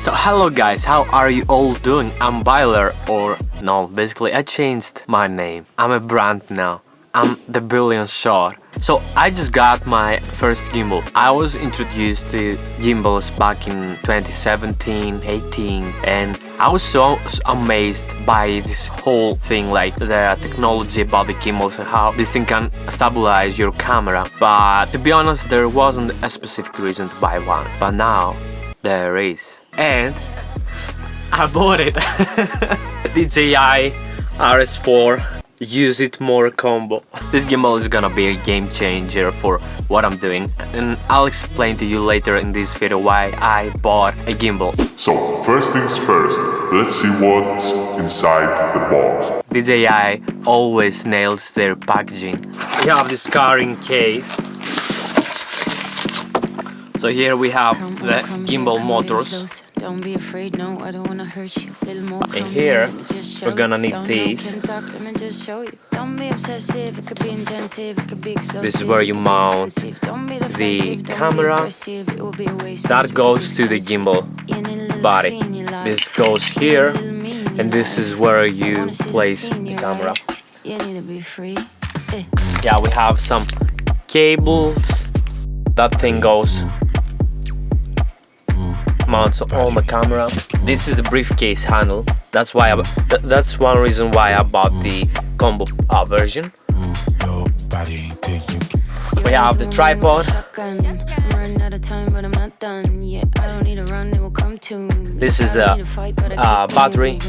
So hello guys, how are you all doing? I'm Byler, or no, basically I changed my name. I'm a brand now. I'm the Billion Shot. So I just got my first gimbal. I was introduced to gimbals back in 2017, 18, and I was so amazed by this whole thing, like the technology about the gimbals and how this thing can stabilize your camera. But to be honest, there wasn't a specific reason to buy one. But now there is. And I bought it. DJI RS4 Use It More combo. This gimbal is gonna be a game changer for what I'm doing, and I'll explain to you later in this video why I bought a gimbal. So first things first, let's see what's inside the box. DJI always nails their packaging. We have this carrying case. So here we have the gimbal motors. Don't be afraid, no, I don't wanna hurt you. And here we're gonna need these. This is where you mount the camera. That goes to the gimbal body. This goes here, and this is where you place the camera. Yeah, we have some cables. That thing goes mounts on the camera. This is the briefcase handle. That's why that's one reason why I bought the combo version. We have the tripod. This is the battery,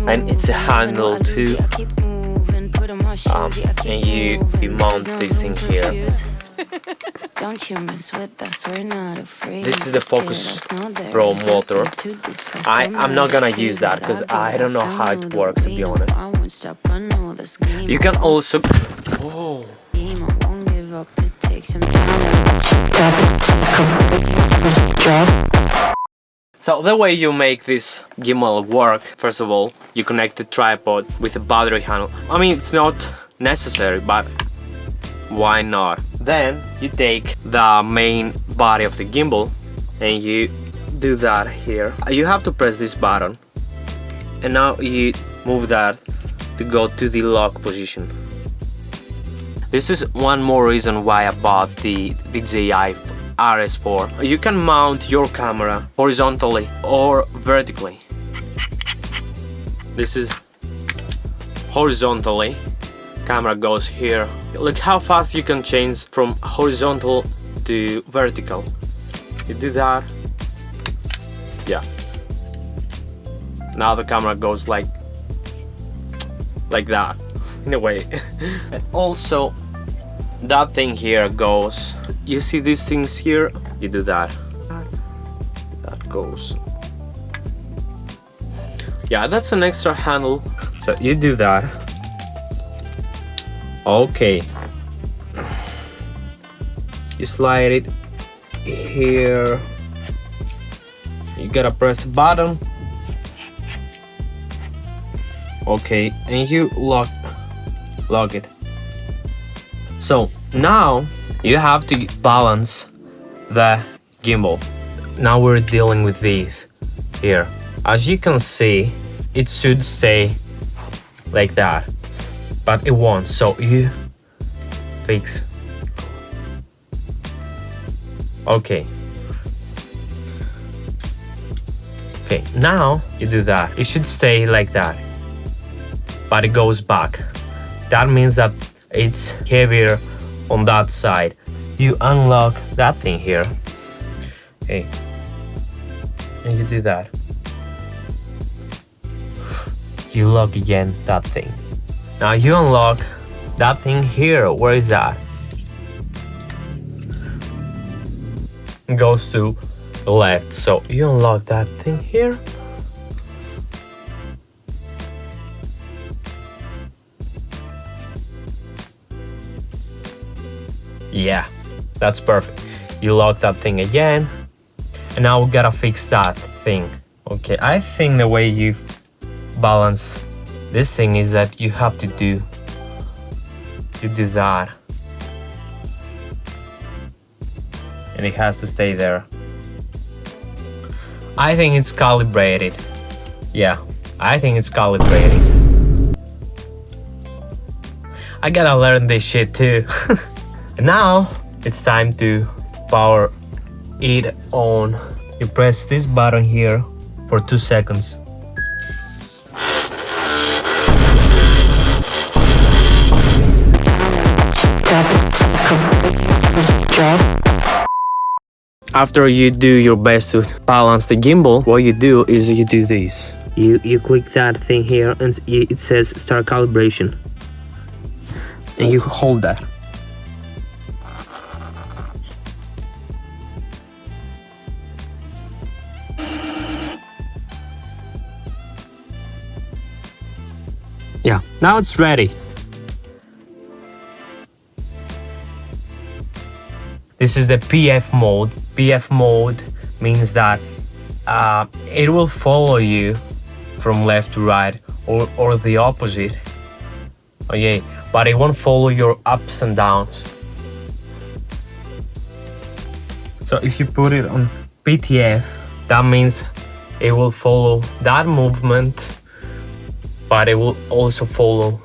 and it's a handle too. And you mount this thing here. This is the Focus Pro motor. I'm not gonna use that because I don't know how it works, to be honest. You can also... Oh. So the way you make this gimbal work, first of all, you connect the tripod with a battery handle. I mean, it's not necessary, but why not? Then you take the main body of the gimbal and you do that here. You have to press this button, and now you move that to go to the lock position. This is one more reason why I bought the DJI RS4. You can mount your camera horizontally or vertically. This is horizontally. Camera goes here. Look how fast you can change from horizontal to vertical. You do that. Yeah. Now the camera goes like that, in a way. And also, that thing here goes. You see these things here? You do that. That goes. Yeah, that's an extra handle. So you do that. Okay, you slide it here. You gotta press the button. Okay, and you lock it. So now you have to balance the gimbal. Now we're dealing with these here. As you can see, it should stay like that, but it won't, so you fix. Okay, now you do that. It should stay like that, but it goes back. That means that it's heavier on that side. You unlock that thing here. Okay, and you do that. You lock again that thing. Now you unlock that thing here. Where is that? It goes to the left. So you unlock that thing here. Yeah, that's perfect. You lock that thing again. And now we gotta fix that thing. Okay, I think the way you balance this thing is that you have to do that, and it has to stay there. I think it's calibrated. Yeah, I think it's calibrated. I gotta learn this shit too. And now it's time to power it on. You press this button here for 2 seconds. After you do your best to balance the gimbal, what you do is you do this. You click that thing here and it says start calibration. And you hold that. Yeah, now it's ready. This is the PF mode. PF mode means that it will follow you from left to right or the opposite. Okay, but it won't follow your ups and downs. So if you put it on PTF, that means it will follow that movement, but it will also follow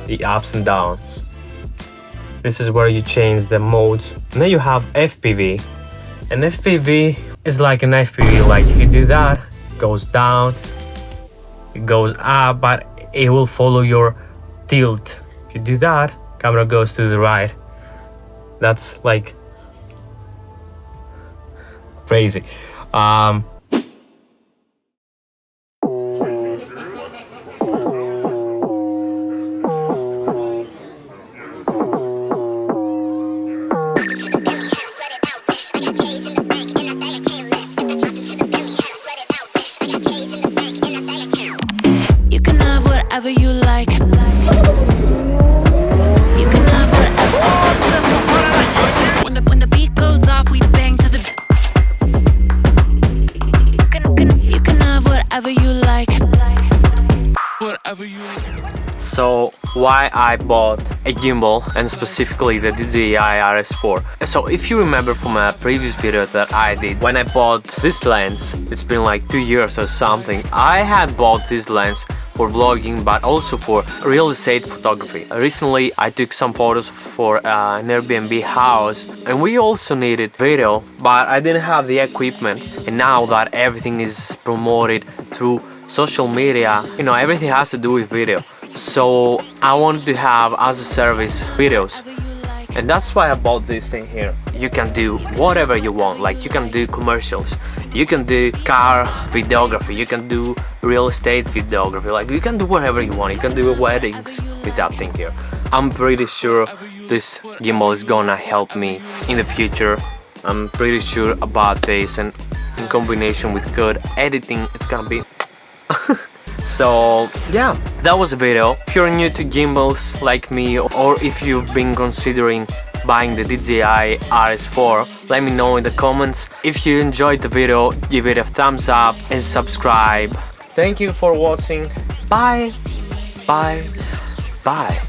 the ups and downs. This is where you change the modes. And then you have FPV. And FPV is like an FPV, like if you do that, it goes down, it goes up, but it will follow your tilt. If you do that, camera goes to the right. That's like crazy. Whatever you like. You can have whatever. When the beat goes off, we bang to the. You can have whatever you like. Whatever you like. So why I bought a gimbal and specifically the DJI RS4. So if you remember from a previous video that I did, when I bought this lens, it's been like 2 years or something, I had bought this lens for vlogging but also for real estate photography. Recently I took some photos for an Airbnb house and we also needed video, but I didn't have the equipment. And now that everything is promoted through social media, you know, everything has to do with video. So I wanted to have as a service videos, and that's why I bought this thing here. You can do whatever you want, like you can do commercials, you can do car videography, you can do real estate videography, like you can do whatever you want. You can do weddings with that thing here. I'm pretty sure this gimbal is gonna help me in the future. I'm pretty sure about this, and in combination with good editing, it's gonna be So yeah, that was a video. If you're new to gimbals like me, or if you've been considering buying the DJI RS4, let me know in the comments. If you enjoyed the video, give it a thumbs up and subscribe. Thank you for watching. Bye. Bye. Bye.